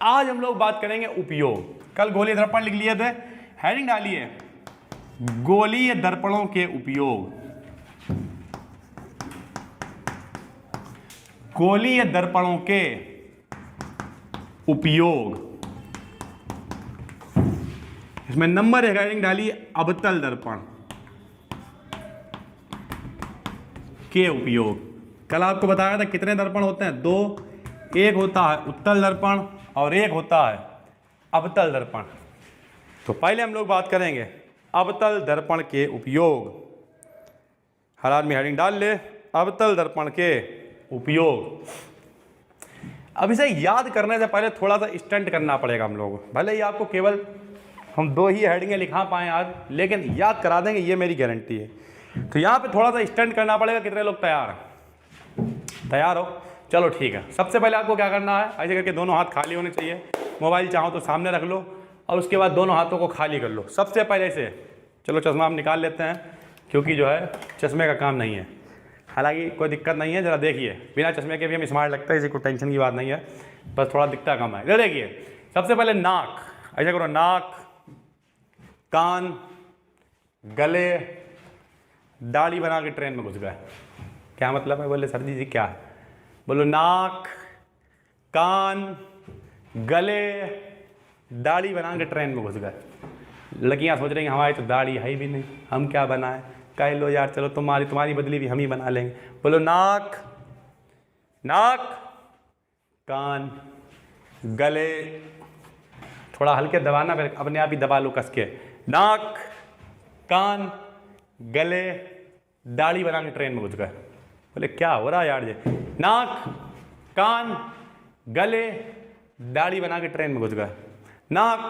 आज हम लोग बात करेंगे उपयोग। कल गोलीय दर्पण लिख लिए थे, हेडिंग डालिए गोलीय दर्पणों के उपयोग। गोलीय दर्पणों के उपयोग, इसमें नंबर हेडिंग डालिए अवतल दर्पण के उपयोग। कल आपको बताया था कितने दर्पण होते हैं, दो। एक होता है उत्तल दर्पण और एक होता है अवतल दर्पण। तो पहले हम लोग बात करेंगे अवतल दर्पण के उपयोग। हर आदमी हेडिंग डाल ले, अवतल दर्पण के उपयोग। अब इसे याद करने से पहले थोड़ा सा स्टंट करना पड़ेगा हम लोगों को। भले ही आपको केवल हम दो ही हेडिंगें लिखा पाएँ आज, लेकिन याद करा देंगे, ये मेरी गारंटी है। तो यहाँ पे थोड़ा सा स्टंट करना पड़ेगा। कितने लोग तैयार हैं? तैयार हो? चलो ठीक है। सबसे पहले आपको क्या करना है, ऐसे करके दोनों हाथ खाली होने चाहिए। मोबाइल चाहो तो सामने रख लो और उसके बाद दोनों हाथों को खाली कर लो। सबसे पहले से चलो चश्मा हम निकाल लेते हैं, क्योंकि जो है चश्मे का काम नहीं है। हालांकि कोई दिक्कत नहीं है, ज़रा देखिए, बिना चश्मे के भी हम स्मार्ट लगता है, इसी को टेंशन की बात नहीं है, बस थोड़ा दिखता कम है। इधर देखिए, सबसे पहले नाक, ऐसा करो, नाक, कान, गले, दाढ़ी बना के ट्रेन में घुस गए। क्या मतलब है? बोले सर जी क्या है? बोलो नाक, कान, गले, दाढ़ी बना के ट्रेन में घुस गए। लड़कियां सोच रही हैं हमारी तो दाढ़ी है ही भी नहीं, हम क्या बनाएं? कह लो यार, चलो तुम्हारी बदली भी हम ही बना लेंगे। बोलो नाक, नाक, कान, गले, थोड़ा हल्के दबाना, फिर अपने आप ही दबा लो कस के। नाक, कान, गले, दाढ़ी बना के ट्रेन में घुस गए। बोले क्या हो रहा है यार? ये नाक, कान, गले, दाढ़ी बना के ट्रेन में घुस गए। नाक,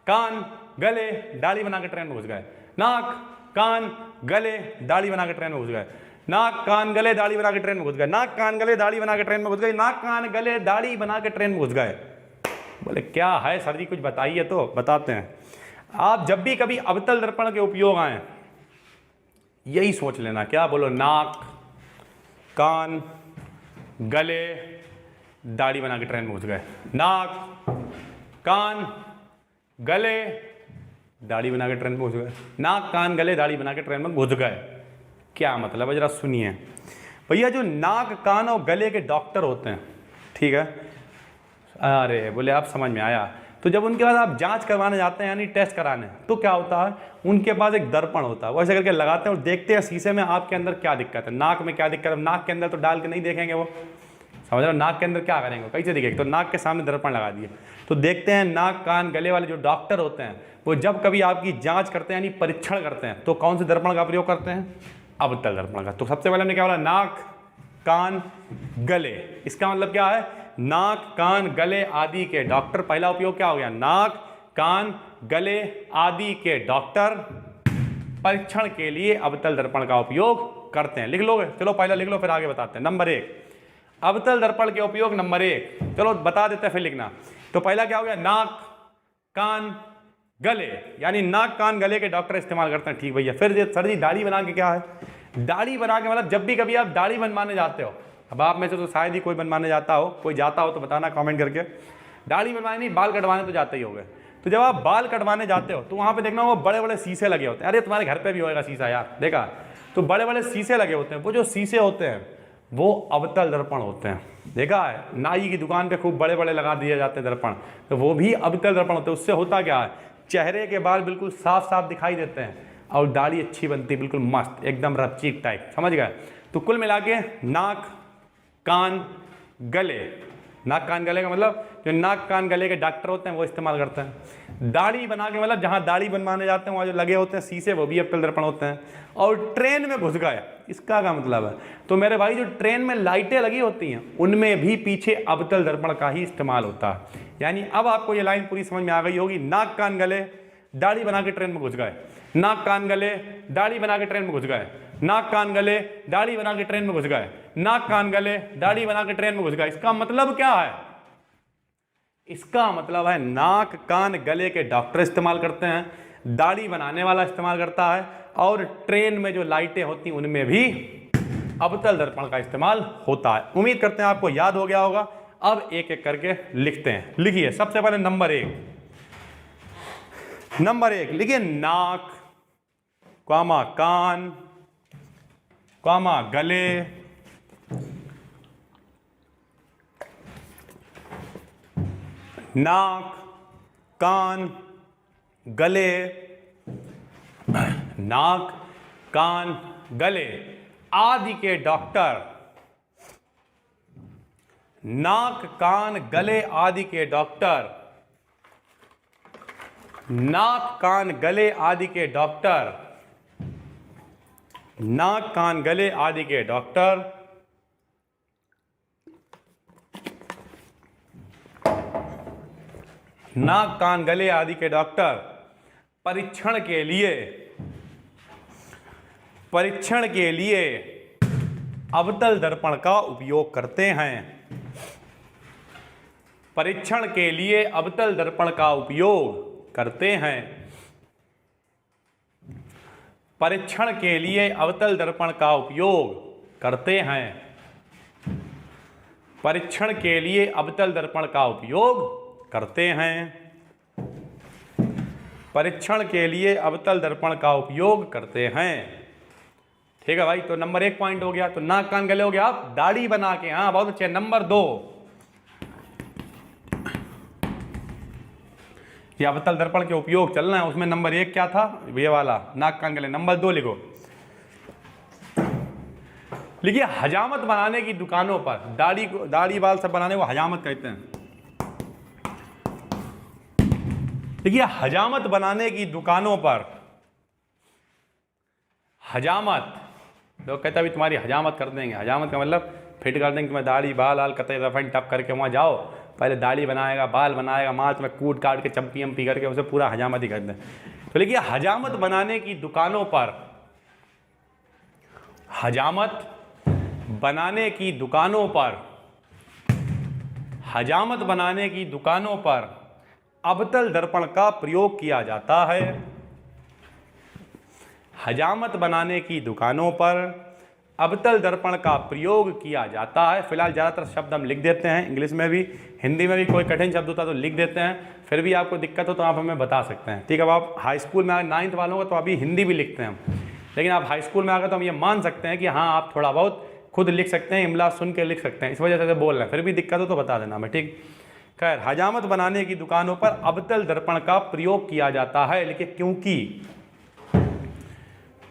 कान, गले, दाढ़ी बना के ट्रेन में घुस गए। नाक, कान, गले, दाढ़ी बना के ट्रेन में घुस गए। नाक, कान, गले, दाढ़ी बना के ट्रेन में घुस गए। नाक, कान, गले, दाढ़ी बना के ट्रेन में घुस गए। नाक, कान, गले, दाढ़ी बना के ट्रेन में घुस गए। बोले क्या है सर जी, कुछ बताइए। तो बताते हैं। आप जब भी कभी अवतल दर्पण के उपयोग आए, यही सोच लेना। क्या? बोलो नाक, कान, गले, दाढ़ी बना के ट्रेन में घुस गए। नाक, कान, गले, दाढ़ी बना के ट्रेन में घुस गए। नाक, कान, गले, दाढ़ी बना के ट्रेन में घुस गए। क्या मतलब है? जरा सुनिए भैया। जो नाक, कान और गले के डॉक्टर होते हैं, ठीक है, अरे बोले आप समझ में आया। तो जब उनके पास आप जांच करवाने जाते हैं, यानी टेस्ट कराने, तो क्या होता है, उनके पास एक दर्पण होता है। वो ऐसे करके लगाते हैं और देखते हैं शीशे में आपके अंदर क्या दिक्कत है, नाक में क्या दिक्कत है। नाक के अंदर तो डाल के नहीं देखेंगे वो, समझ रहे हो? नाक के अंदर क्या करेंगे, कैसे दिखेगा? तो नाक के सामने दर्पण लगा दिए, तो देखते हैं। नाक, कान, गले वाले जो डॉक्टर होते हैं, वो जब कभी आपकी जाँच करते हैं, यानी परीक्षण करते हैं, तो कौन से दर्पण का प्रयोग करते हैं? अवतल दर्पण का। तो सबसे पहले हमने क्या बोला? नाक, कान, गले। इसका मतलब क्या है? नाक, कान, गले आदि के डॉक्टर। पहला उपयोग क्या हो गया? नाक, कान, गले आदि के डॉक्टर परीक्षण के लिए अवतल दर्पण का उपयोग करते हैं। लिख लोगे? चलो पहला लिख लो, फिर आगे बताते हैं। नंबर 1 अवतल दर्पण के उपयोग। नंबर 1 चलो बता देते हैं, फिर लिखना। तो पहला क्या हो गया? नाक, कान, गले, यानी नाक, कान, गले के डॉक्टर इस्तेमाल करते हैं। ठीक भैया। फिर सर जी दाढ़ी बना के क्या है? दाढ़ी बना के मतलब जब भी कभी आप दाढ़ी बनवाने जाते हो, अब आप में से तो शायद ही कोई बनवाने जाता हो, कोई जाता हो तो बताना कमेंट करके। दाढ़ी बनवाने नहीं, बाल कटवाने तो जाते ही होगे। तो जब आप बाल कटवाने जाते हो तो वहाँ पे देखना वो बड़े बड़े शीशे लगे होते हैं। अरे तुम्हारे घर पे भी होएगा शीशा यार, देखा? तो बड़े बड़े शीशे लगे होते हैं। वो जो शीशे होते हैं वो अवतल दर्पण होते हैं। देखा है? नाई की दुकान पे खूब बड़े बड़े लगा दिए जाते हैं दर्पण, तो वो भी अवतल दर्पण होते हैं। उससे होता क्या है? चेहरे के बाल बिल्कुल साफ साफ दिखाई देते हैं और दाढ़ी अच्छी बनती है, बिल्कुल मस्त, एकदम रफचीक टाइप। समझ गए? तो कुल मिला के नाक, कान, गले, नाक, कान, गले का मतलब जो नाक, कान, गले के डॉक्टर होते हैं वो इस्तेमाल करते हैं। दाढ़ी बना के मतलब जहाँ दाढ़ी बनवाने जाते हैं वहाँ जो लगे होते हैं शीशे, वो भी अवतल दर्पण होते हैं। और ट्रेन में घुस गए, इसका क्या मतलब है? तो मेरे भाई जो ट्रेन में लाइटें लगी होती हैं उनमें भी पीछे अवतल दर्पण का ही इस्तेमाल होता है। यानी अब आपको ये लाइन पूरी समझ में आ गई होगी। नाक, कान, गले, दाढ़ी बना के ट्रेन में घुस गए। नाक, कान, गले, दाढ़ी बना के ट्रेन में घुस गए। नाक, कान, गले, दाढ़ी बना के ट्रेन में घुस गए। नाक, कान, गले, दाढ़ी बना के ट्रेन में घुस गए। इसका मतलब क्या है? इसका मतलब है नाक, कान, गले के डॉक्टर इस्तेमाल करते हैं, दाढ़ी बनाने वाला इस्तेमाल करता है, और ट्रेन में जो लाइटें होती हैं उनमें भी अवतल दर्पण का इस्तेमाल होता है। उम्मीद करते हैं आपको याद हो गया होगा। अब एक एक करके लिखते हैं। लिखिए सबसे पहले नंबर एक लिखिए नाक, कॉमा कान, कॉमा गले, नाक, कान, गले, नाक, कान, गले आदि के डॉक्टर, नाक, कान, गले आदि के डॉक्टर, नाक, कान, गले आदि के डॉक्टर, नाक, कान, गले आदि के डॉक्टर नाक, कान, गले आदि के डॉक्टर परीक्षण के लिए अवतल दर्पण का उपयोग करते हैं। परीक्षण के लिए अवतल दर्पण का उपयोग करते हैं। परीक्षण के लिए अवतल दर्पण का उपयोग करते हैं। परीक्षण के लिए अवतल दर्पण का उपयोग करते हैं। परीक्षण के लिए अवतल दर्पण का उपयोग करते हैं। ठीक है भाई, तो नंबर 1 पॉइंट हो गया। तो नाक, कान, गले हो गया। आप दाढ़ी बना के, हाँ बहुत अच्छे। नंबर 2, ये अवतल दर्पण के उपयोग चलना है, उसमें नंबर 1 क्या था? ये वाला नाक, कान, गले। नंबर 2 लिखो, लिखिए हजामत बनाने की दुकानों पर, दाढ़ी बाल सब बनाने को हजामत कहते हैं। देखिए हजामत बनाने की दुकानों पर, हजामत, लोग कहते हैं अभी तुम्हारी हजामत कर देंगे। हजामत का मतलब फिट कर देंगे, तुम्हें दाढ़ी बाल आल कतई रफन टप करके वहाँ जाओ, पहले दाढ़ी बनाएगा, बाल बनाएगा, माल तुम्हें कूट काट के चंपी एम्पी करके उसे पूरा हजामत ही कर दें। तो लिखिए हजामत बनाने की दुकानों पर, हजामत बनाने की दुकानों पर, हजामत बनाने की दुकानों पर अवतल दर्पण का प्रयोग किया जाता है। हजामत बनाने की दुकानों पर अवतल दर्पण का प्रयोग किया जाता है। फिलहाल ज़्यादातर शब्द हम लिख देते हैं, इंग्लिश में भी, हिंदी में भी कोई कठिन शब्द होता है तो लिख देते हैं। फिर भी आपको दिक्कत हो तो आप हमें बता सकते हैं। ठीक है, अब आप हाई स्कूल में 9th वालों को तो अभी हिंदी भी लिखते हैं हम, लेकिन आप हाई स्कूल में आकर तो हम ये मान सकते हैं कि हाँ आप थोड़ा बहुत खुद लिख सकते हैं, इमला सुन के लिख सकते हैं, इस वजह से बोल रहे हैं। फिर भी दिक्कत हो तो बता देना हमें। ठीक, खैर हजामत बनाने की दुकानों पर अवतल दर्पण का प्रयोग किया जाता है। लिखिए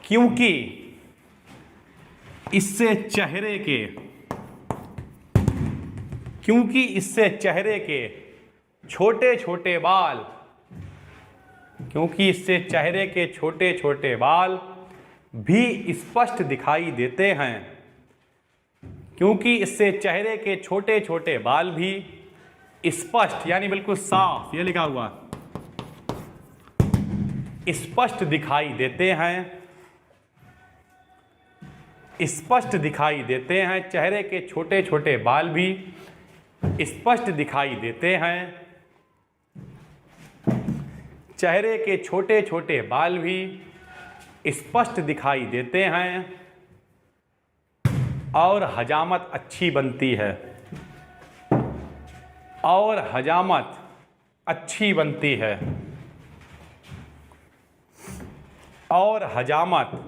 क्योंकि इससे चेहरे के छोटे छोटे बाल, क्योंकि इससे चेहरे के छोटे छोटे बाल भी स्पष्ट दिखाई देते हैं। क्योंकि इससे चेहरे के छोटे छोटे बाल भी स्पष्ट, यानी बिल्कुल साफ, ये लिखा हुआ, स्पष्ट दिखाई देते हैं। स्पष्ट दिखाई देते हैं। चेहरे के छोटे छोटे बाल भी स्पष्ट दिखाई देते हैं। चेहरे के छोटे छोटे बाल भी स्पष्ट दिखाई देते हैं और हजामत अच्छी बनती है। और हजामत अच्छी बनती है। और हजामत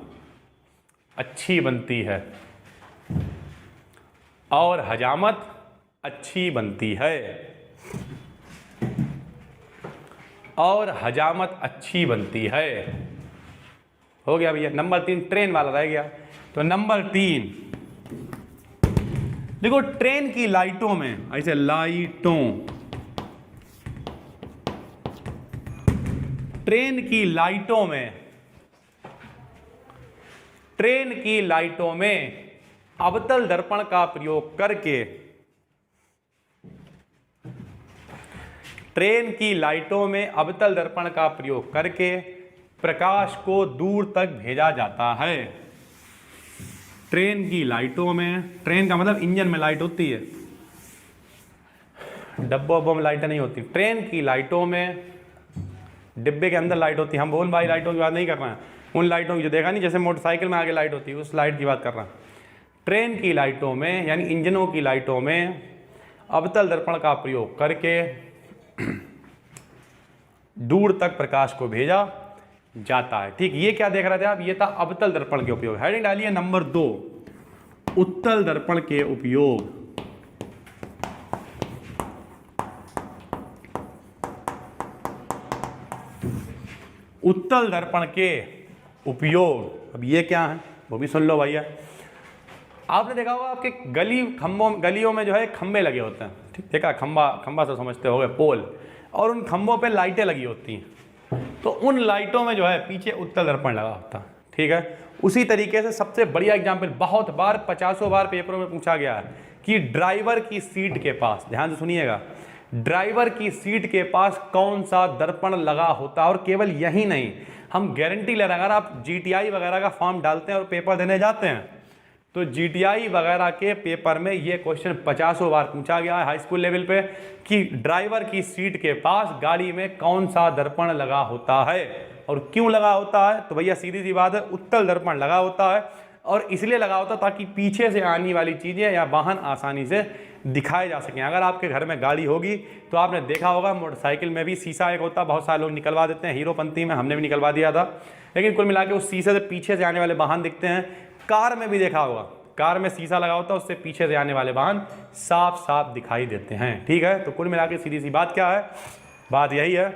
अच्छी बनती है। और हजामत अच्छी बनती है। और हजामत अच्छी बनती है। हो गया भैया। नंबर 3 ट्रेन वाला रह गया। तो नंबर 3 देखो, ट्रेन की लाइटों में, ऐसे लाइटों, ट्रेन की लाइटों में अवतल दर्पण का प्रयोग करके, ट्रेन की लाइटों में अवतल दर्पण का प्रयोग करके प्रकाश को दूर तक भेजा जाता है। ट्रेन की लाइटों में, ट्रेन का मतलब इंजन में लाइट होती है, डब्बों में लाइटें नहीं होती। ट्रेन की लाइटों में, डिब्बे के अंदर लाइट होती है। हम बोल भाई लाइटों की बात नहीं कर रहे हैं, उन लाइटों की जो देखा नहीं, जैसे मोटरसाइकिल में आगे लाइट होती है, उस लाइट की बात कर रहे हैं। ट्रेन की लाइटों में, यानी इंजनों की लाइटों में अवतल दर्पण का प्रयोग करके दूर तक प्रकाश को भेजा जाता है। ठीक, ये क्या देख रहे थे आप, ये था अवतल दर्पण के उपयोग। हेडिंग डालिए नंबर 2, उत्तल दर्पण के उपयोग। उत्तल दर्पण के उपयोग, अब ये क्या है वो भी सुन लो भैया। आपने देखा होगा आपके गलियों में जो है खंबे लगे होते हैं। ठीक, देखा, खंबा से समझते होगे, पोल, और उन खंबों पे लाइटें लगी होती हैं, तो उन लाइटों में जो है पीछे उत्तल दर्पण लगा होता है। ठीक है, उसी तरीके से सबसे बढ़िया एग्जाम्पल, बहुत बार 50 बार पेपरों में पूछा गया है कि ड्राइवर की सीट के पास, ध्यान से सुनिएगा, ड्राइवर की सीट के पास कौन सा दर्पण लगा होता है। और केवल यही नहीं, हम गारंटी ले रहे हैं, अगर आप जीटीआई वगैरह का फॉर्म डालते हैं और पेपर देने जाते हैं तो जीटीआई वगैरह के पेपर में ये क्वेश्चन 50 बार पूछा गया है हाई स्कूल लेवल पे कि ड्राइवर की सीट के पास गाड़ी में कौन सा दर्पण लगा होता है और क्यों लगा होता है। तो भैया सीधी सी बात है, उत्तल दर्पण लगा होता है, और इसलिए लगा होता ताकि पीछे से आने वाली चीज़ें या वाहन आसानी से दिखाए जा सकें। अगर आपके घर में गाड़ी होगी तो आपने देखा होगा मोटरसाइकिल में भी शीशा एक होता है, बहुत सारे लोग निकलवा देते हैं, हीरोपंती में हमने भी निकलवा दिया था, लेकिन कुल मिला के उस शीशे से पीछे से आने वाले वाहन दिखते हैं। कार में भी देखा होगा, कार में शीशा लगा होता है, उससे पीछे से आने वाले वाहन साफ साफ दिखाई देते हैं। ठीक है, तो कुल मिला के सीधी सी बात क्या है, बात यही है,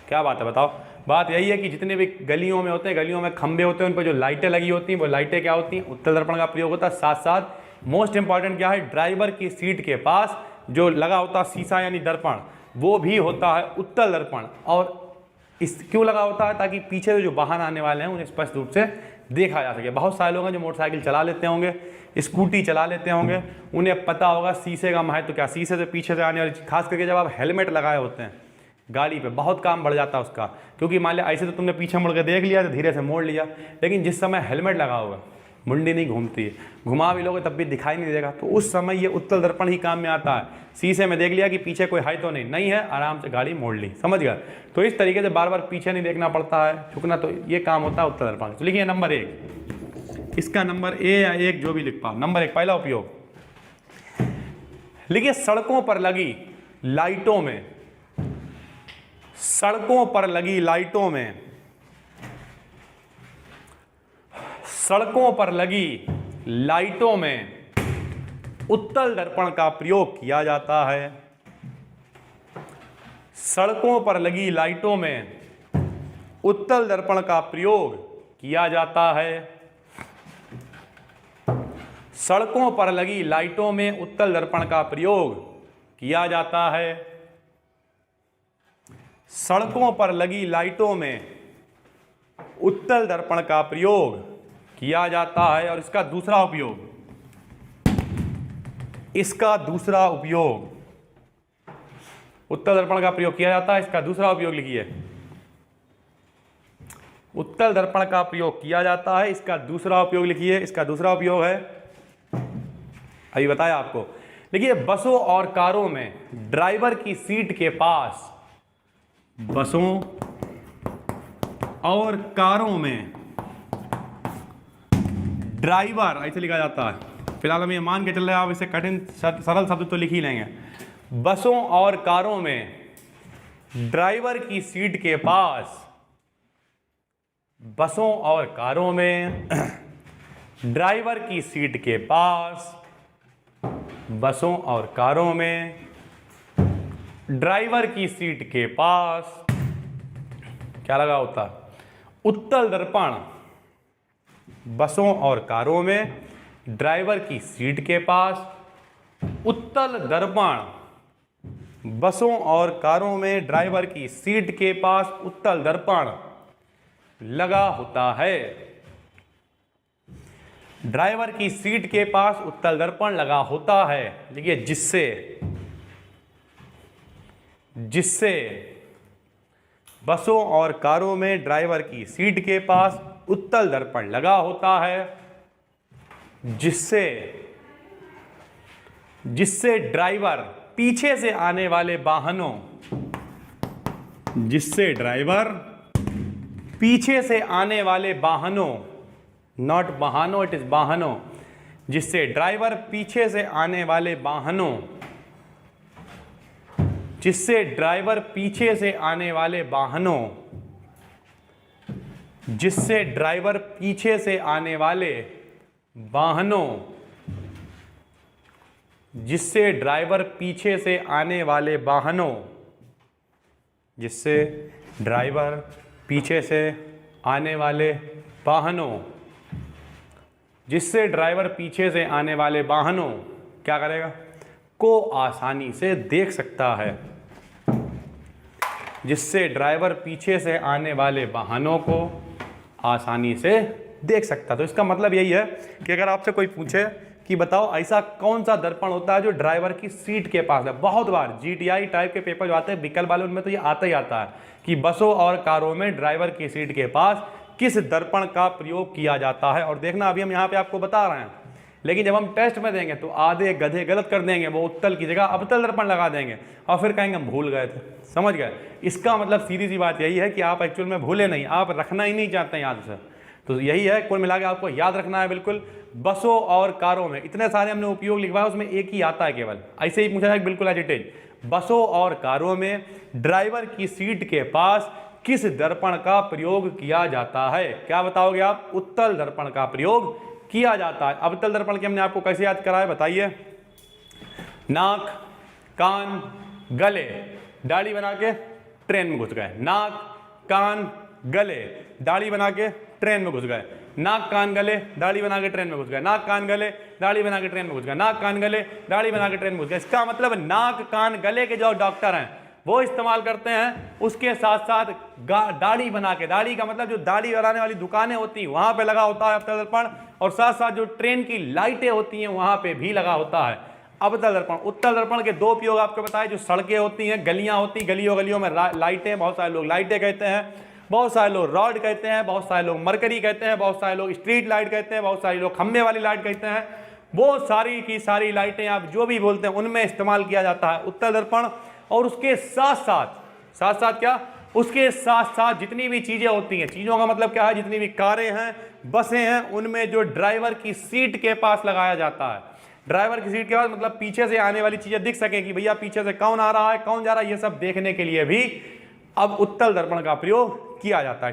क्या बात है बताओ, बात यही है कि जितने भी गलियों में होते हैं, गलियों में खंबे होते हैं, उन पर जो लाइटें लगी होती हैं वो लाइटें क्या होती हैं, उत्तल दर्पण का प्रयोग होता है। साथ साथ मोस्ट इंपॉर्टेंट क्या है, ड्राइवर की सीट के पास जो लगा होता है शीशा यानी दर्पण, वो भी होता है उत्तल दर्पण। और इस क्यों लगा होता है, ताकि पीछे जो वाहन आने वाले हैं उन्हें स्पष्ट रूप से देखा जा सके। बहुत सारे लोग हैं जो मोटरसाइकिल चला लेते होंगे, स्कूटी चला लेते होंगे, उन्हें पता होगा शीशे का महत्व तो क्या, शीशे से पीछे से आने वाली, खास करके जब आप हेलमेट लगाए होते हैं गाड़ी पे, बहुत काम बढ़ जाता है उसका, क्योंकि मान लिया ऐसे तो तुमने पीछे मुड़ के देख लिया तो धीरे से मोड़ लिया, लेकिन जिस समय हेलमेट लगा होगा मुंडी नहीं घूमती है, घुमा भी लोगे तब भी दिखाई नहीं देगा, तो उस समय ये उत्तल दर्पण ही काम में आता है। शीशे में देख लिया कि पीछे कोई है तो नहीं है, आराम से गाड़ी मोड़ ली, समझ गया। तो इस तरीके से बार बार पीछे नहीं देखना पड़ता है, झुकना, तो ये काम होता है उत्तल दर्पण। तो लिखिए नंबर 1, इसका नंबर ए या 1 जो भी लिख पाओ। नंबर 1 पहला उपयोग, लिखिए सड़कों पर लगी लाइटों में, सड़कों पर लगी लाइटों में, सड़कों पर लगी लाइटों में उत्तल दर्पण का प्रयोग किया जाता है। सड़कों पर लगी लाइटों में उत्तल दर्पण का प्रयोग किया जाता है। सड़कों पर लगी लाइटों में उत्तल दर्पण का प्रयोग किया जाता है। सड़कों पर लगी लाइटों में उत्तल दर्पण का प्रयोग किया जाता है। और इसका दूसरा उपयोग, इसका दूसरा उपयोग, उत्तल दर्पण का प्रयोग किया जाता है, इसका दूसरा उपयोग लिखिए, उत्तल दर्पण का प्रयोग किया जाता है, इसका दूसरा उपयोग लिखिए। इसका दूसरा उपयोग है, अभी बताया आपको, देखिए बसों और कारों में ड्राइवर की सीट के पास, बसों और कारों में ड्राइवर, ऐसे लिखा जाता है, फिलहाल हम ये मान के चल रहे हैं, आप इसे कठिन सरल शब्द तो लिख ही लेंगे। बसों और कारों में ड्राइवर की सीट के पास, बसों और कारों में ड्राइवर की सीट के पास, बसों और कारों में ड्राइवर की सीट के पास क्या लगा होता है, उत्तल दर्पण। बसों और कारों में ड्राइवर की सीट के पास उत्तल दर्पण, बसों और कारों में ड्राइवर की सीट के पास उत्तल दर्पण लगा होता है। ड्राइवर की सीट के पास उत्तल दर्पण लगा होता है, देखिए जिससे बसों और कारों में ड्राइवर की सीट के पास उत्तल दर्पण लगा होता है, जिससे ड्राइवर पीछे से आने वाले वाहनों, जिससे ड्राइवर पीछे से आने वाले वाहनों, नॉट वाहनों, इट इज वाहनों, जिससे ड्राइवर पीछे से आने वाले वाहनों जिससे ड्राइवर पीछे से आने वाले वाहनों, जिससे ड्राइवर पीछे से आने वाले वाहनों, जिससे ड्राइवर पीछे से आने वाले वाहनों, जिससे ड्राइवर पीछे से आने वाले वाहनों, जिससे ड्राइवर पीछे से आने वाले वाहनों क्या करेगा, को आसानी से देख सकता है, जिससे ड्राइवर पीछे से आने वाले वाहनों को आसानी से देख सकता है। तो इसका मतलब यही है कि अगर आपसे कोई पूछे कि बताओ ऐसा कौन सा दर्पण होता है जो ड्राइवर की सीट के पास है, बहुत बार जीटीआई टाइप के पेपर जो आते हैं व्हीकल वाले, उनमें तो ये आता ही आता है कि बसों और कारों में ड्राइवर की सीट के पास किस दर्पण का प्रयोग किया जाता है। और देखना अभी हम यहाँ पे आपको बता रहे हैं, लेकिन जब हम टेस्ट में देंगे तो आधे गधे गलत कर देंगे, वो उत्तल की जगह अवतल दर्पण लगा देंगे और फिर कहेंगे हम भूल गए थे। समझ गए? इसका मतलब सीधी सी बात यही है कि आप एक्चुअल में भूले नहीं, आप रखना ही नहीं चाहते हैं याद से। तो यही है, कुल मिला के आपको याद रखना है बिल्कुल। बसों और कारों में इतने सारे हमने उपयोग लिखवाए, उसमें एक ही आता है केवल, ऐसे ही पूछा है बिल्कुल एजिटेज। बसों और कारों में ड्राइवर की सीट के पास किस दर्पण का प्रयोग किया जाता है? क्या बताओगे आप? उत्तल दर्पण का प्रयोग किया जाता है। अवतल दर्पण के हमने आपको कैसे याद कराया बताइए? नाक, कान, गले, दाढ़ी बना के ट्रेन में घुस गए। नाक, कान, गले, दाढ़ी बना के ट्रेन में घुस गए। नाक, कान, गले, दाढ़ी बना के ट्रेन में घुस गए। नाक, कान, गले, दाढ़ी बना के ट्रेन में घुस गए। नाक, कान, गले, दाढ़ी बना के ट्रेन में घुस गए। इसका मतलब नाक, कान, गले के जो डॉक्टर हैं वो इस्तेमाल करते हैं, उसके साथ साथ दाढ़ी बना के, दाढ़ी का मतलब जो दाढ़ी बनाने वाली दुकानें होती हैं वहां पे लगा होता है अवतल दर्पण, और साथ साथ जो ट्रेन की लाइटें होती हैं वहां पे भी लगा होता है अवतल दर्पण। उत्तल दर्पण के दो उपयोग आपको बताए, जो सड़कें होती हैं, गलियां होती हैं, गलियों में लाइटें, बहुत सारे लोग लाइटें कहते हैं, बहुत सारे लोग रॉड कहते हैं, बहुत सारे लोग मरकरी कहते हैं, बहुत सारे लोग स्ट्रीट लाइट कहते हैं, बहुत सारे लोग खंभे वाली लाइट कहते हैं। वो सारी की सारी लाइटें आप जो भी बोलते हैं उनमें इस्तेमाल किया जाता है उत्तल दर्पण। और उसके साथ साथ क्या, उसके साथ साथ जितनी भी चीजें होती हैं, चीजों का मतलब क्या है, जितनी भी कारें हैं, बसें हैं, उनमें जो ड्राइवर की सीट के पास लगाया जाता है, ड्राइवर की सीट के पास मतलब पीछे से आने वाली चीजें दिख सके कि भैया पीछे से कौन आ रहा है, कौन जा रहा है, ये सब देखने के लिए भी अब उत्तल दर्पण का प्रयोग किया जाता है।